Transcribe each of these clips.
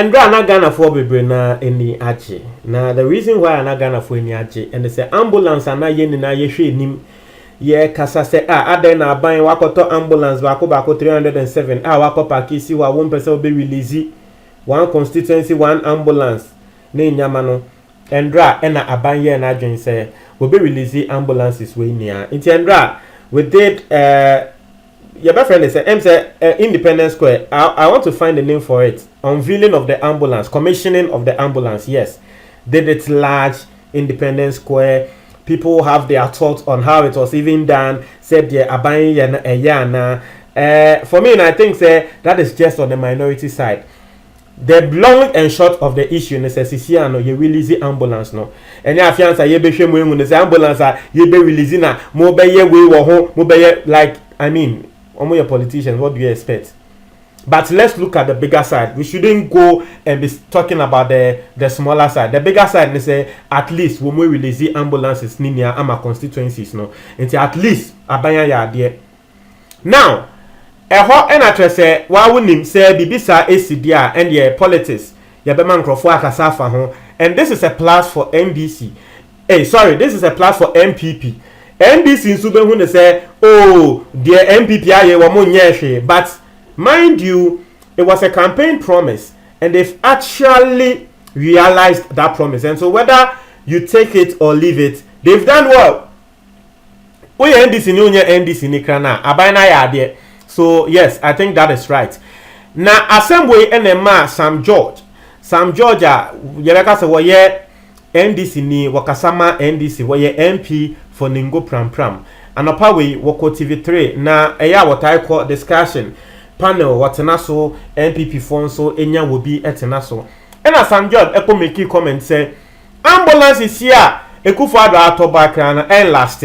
and na Ghana for bebre na any ache. Now the reason why na Ghana for any ache and they say ambulance na yen na ye hwe nim ye kasa say aden na ban wakoto ambulance bako 307 wako pakisi wa one person be release one constituency one ambulance ne nyama no endra na aban ye na adwen say we be release ambulances we nia inti endra we did your best friend say Independence Square. I want to find the name for it. Unveiling of the ambulance, commissioning of the ambulance. Yes, did it large Independence Square. People have their thoughts on how it was even done. Said the abayin yana. For me, and I think that is just on the minority side. The long and short of the issue necessity no you release the ambulance no. And ya fiansa ye be hwemu emu the ambulance ye be release na mo be ye we wo ho mo be ye like I mean your politicians, what do you expect? But let's look at the bigger side. We shouldn't go and be talking about the smaller side. The bigger side is at least when we release the ambulances ninia ama constituencies no. Until at least abaya ya there. Now, and I say why wouldn't say bibisa ACDR and your politics. Ya be man krofo akasa fa ho. And this is a plus for NDC. This is a plus for MPP. NDC in Subenhune say, oh, dear MPP aye wamo nyeshe. But mind you, it was a campaign promise, and they've actually realized that promise. And so whether you take it or leave it, they've done well. We NDC ni unye NDC ni krana abayna ya ade. So yes, I think that is right. Na assembly NMA Sam George yebeka se woye NDC ni wakasama NDC woye MP for Ningo Pram anopa we woko TV3 na eya wotai call discussion panel watena so MPP phone so enya will be etena so ena Sam George epo make comment say ambulance is here Ekufuado atobakra na en last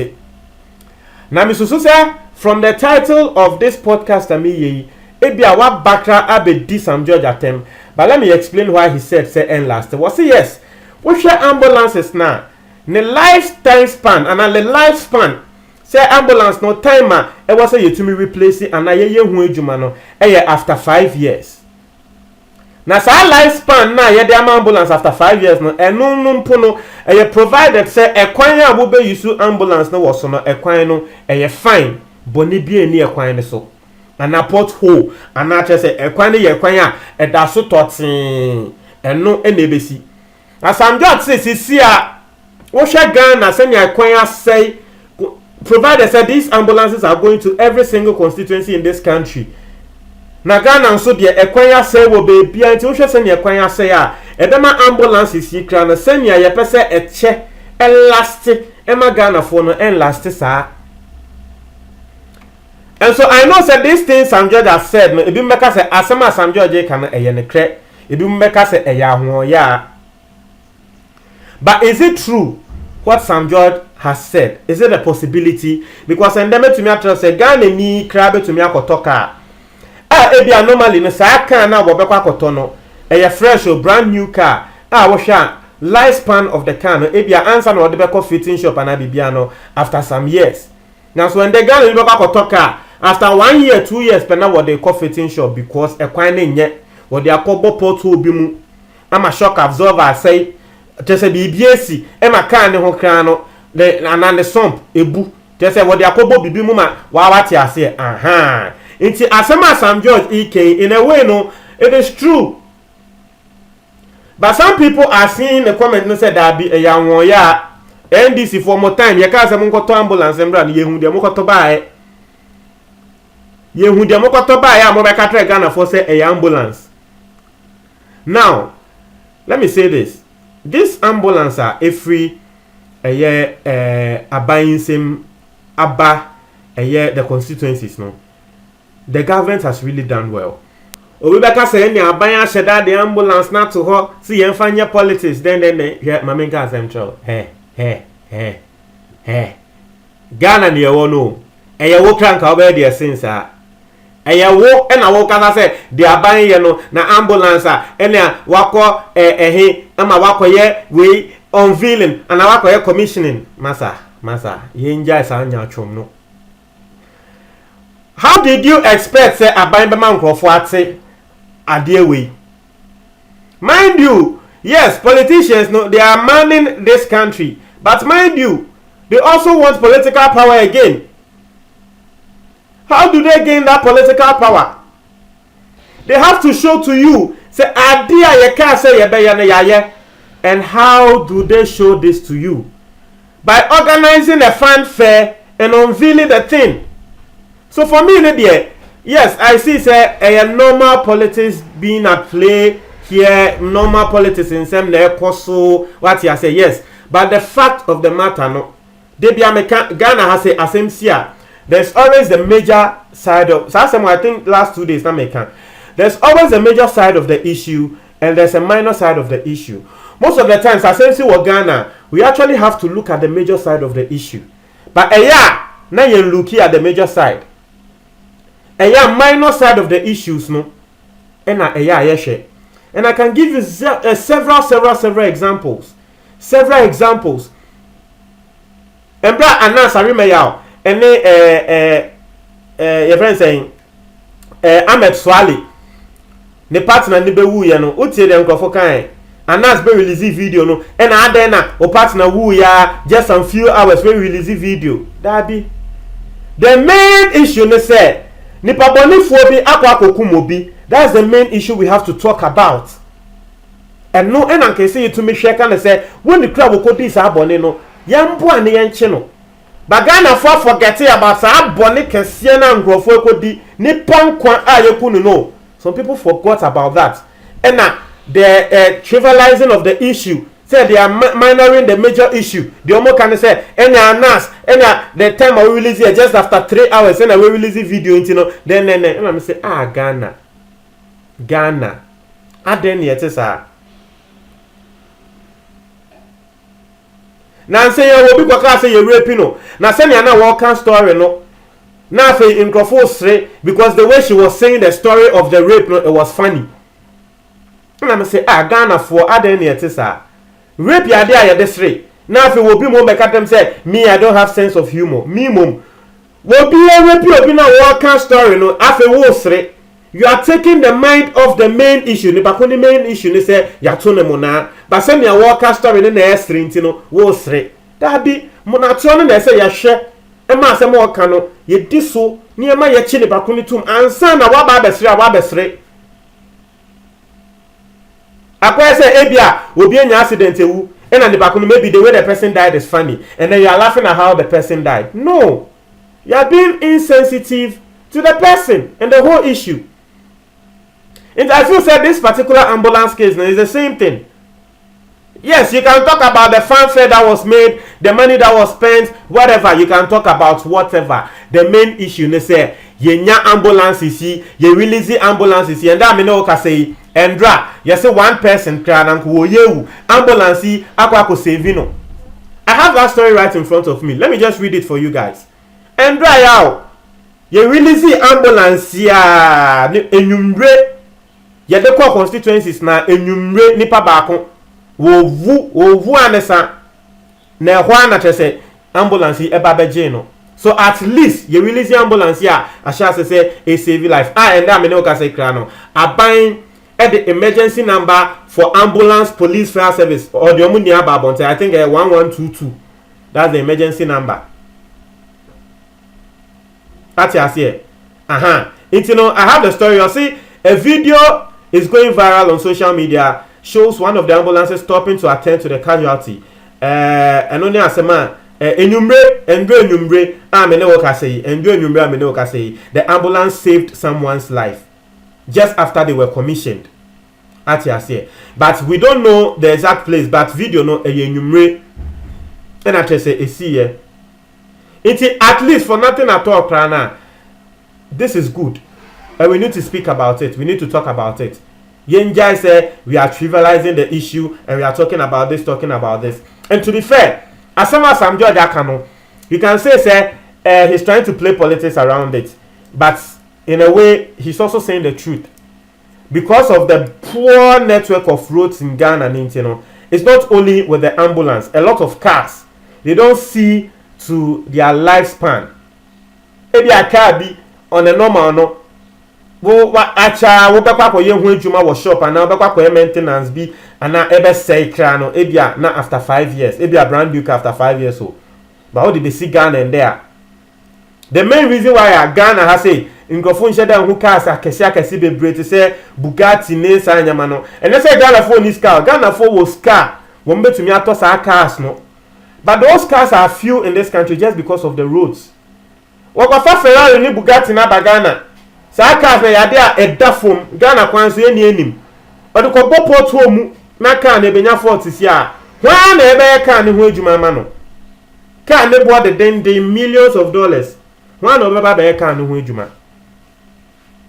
na misusu say from the title of this podcast ami ebia wa bakra abedi Sam George atem but let me explain why he said say en last was yes we share ambulances now the lifetime span and the lifespan say ambulance no timer e was say you to me replace it and ye hu adwuma no after 5 years na sa lifespan na ye dey ambulance after 5 years no enu mpo no provided say ekwan ya bo be use ambulance no was no ekwan no fine boni bi eni ekwan ne so ana pothole ana che say ekwan ne ye ekwan a da so totin enu enebesi Sam George says a Osha Ghana send your Kwanya say provided said these ambulances are going to every single constituency in this country. Na Ghana so the Ekwanya say will be behind Osha send your Kwanya say edema ambulances yi kra na send your pese eche elastic Emma Ghana for no elastic sa. And so I know that these things Sam George has said no ebi mmeka say asema Sam George kan eye ne kre ebi mmeka say eya ho ya. But is it true what Sam George has said? Is it a possibility? Because endeme to me atra say Ghana ni krabe to me akotoka. Ebia normally no sa car na wo bekwa akoto no. Fresh or brand new car. Wo hwa lifespan of the car no ebia answer no de bekwa fitting shop and bibia no after some years. Now so when the Ghana ni bekwa akotoka after 1 year 2 years pe na wo de ko fitting shop because ekwan ne nye wo de akobo portal bi mu. Ama shock absorber say Tese BBC ema kan ne ho kran no the anande sump ebu tese wo de akobo bibi mu ma wa wati ase aha nti asema Sam George in a way no it is true but some people are seeing the comment no say that be ya won ya NDC for more time ye ka se mo nkoto ambulance mbra no yehu de mo koto bae mo be ka tre Ghana for say ambulance. Now let me say this. This ambulance are free abayin sem aba the constituencies no. The government has really done well. Obibeka say any abayin sheda the ambulance na to ho see enfanya politics then here mamenka central. Ghana ni ewo no. Wo kranka obe the sense wo ena wo kana say the abayin ye no na ambulance ena wako ama wako ye we unveiling and wako ye commissioning masa yenja isa anya chom no. How did you expect say abayin be man krofo ate ade we Mind you, yes, politicians, no, they are manning this country, but mind you, they also want political power again. How do they gain that political power? They have to show to you, say, idea you can't say and how do they show this to you? By organizing a fanfare and unveiling the thing. So for me, yes, I see say a normal politics being at play here, normal politics in some koso what you say, yes. But the fact of the matter, no, Ghana has a assemsia. There's always the major side of I think last 2 days, there's always a major side of the issue and there's a minor side of the issue. Most of the times, as or Ghana, we actually have to look at the major side of the issue. But now you look at the major side. Minor side of the issues, no. And I can give you several examples. Several examples. And bra announce Arimayao. And your friend saying Ahmed Swali. Ne partner ni be wu ye no. Utie dem krofo kan. Announce be release video no. And adena o partner wu ya just some few hours we release video. That be. The main issue ne say nipa bonifuo bi akwa akokum bi. That's the main issue we have to talk about. And no, and I can say to me, shake and say, when the crowd will go this abonne no, yambo and the chino. But Ghana for forgetting about abonne can see and grow for di nippon kwa ayekunu no. Some people forgot about that. And now the trivializing of the issue. Say they are minoring the major issue. The Omo can say, and the time I will release it just after 3 hours, and I will release the video into no. Then and I say, Ghana. Aden yet is Now say you will be class say you raping no. Now say na walk story no. Now say in say because the way she was saying the story of the rape no, it was funny. And I say Ghana for aden yet is rape ya there this rate. Now if will be more make them say me I don't have sense of humor. Me mom. Will be a rape you be na walk story no. Afi wo sre. You are taking the mind off the main issue. The main issue is say yatone mona. But send me a walker story in the S3 no wo sre. That be monatone na say ya hwe. E ma say mo ka no ye di so niema ye chi ne bakoni tum ansa na wa ba besre. Akwa say ebia obi anya accident ewu. And the bakoni maybe the way the person died is funny and then you are laughing at how the person died. No. You are being insensitive to the person and the whole issue. And as you said, this particular ambulance case is the same thing. Yes, you can talk about the fanfare that was made, the money that was spent, whatever. You can talk about whatever. The main issue is say, ye nya ambulance is ye release ambulance is and that me no ka say, Endra, you say one person cry and wo yewu ambulance akwa save no. I have that story right in front of me. Let me just read it for you guys. Endra yaw, ye release ambulance ya enyumre. Ye de kwa constituencies na enyumre nipa baako wo vu anesa na ehwa na chese ambulance eba beje no. So at least ye release ambulance ya asha say a save life. And that me no ka say kra no. Aban the emergency number for ambulance police fire service or the omu ni ababonte I think 1122. That's the emergency number. That's here. It's I have the story. You see a video is going viral on social media, shows one of the ambulances stopping to attend to the casualty. And only as a man, the ambulance saved someone's life just after they were commissioned. But we don't know the exact place, but video no and I say it's at least for nothing at all, Prana. This is good. And we need to speak about it. We need to talk about it. Yenjai said we are trivializing the issue and we are talking about this. And to be fair, as soon as I'm George Akano, you can say he's trying to play politics around it. But in a way, he's also saying the truth. Because of the poor network of roads in Ghana, it's not only with the ambulance. A lot of cars, they don't see to their lifespan. Maybe a car be on a normal no. wo acha wo bekwa ko ye ho adwuma wo shop ana wo bekwa ko maintenance bi ana ebe sei kra no ebia na after 5 years ebia brand new car after 5 years so but how did they see Ghana and there the main reason why Ghana has say nkofo nhye da hu cars akesi bebre to say Bugatti ne sa nyama no and they say Ghana for this car Ghana for was car wo mbetumi ato sa cars no but those cars are few in this country just because of the roads wo kwa Ferrari ni Bugatti na ba Ghana sa cars na yade a edafom Ghana kwan so eni enim but ko bopot ho mu na car na ebenya fault si a hwa na ebe car ne ho adwuma ma no car ne bo the millions of dollars hwa na obeba be car ne ho adwuma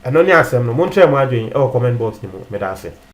ano ni asem no mo ntwe mo adwen e comment box ni mo me da ase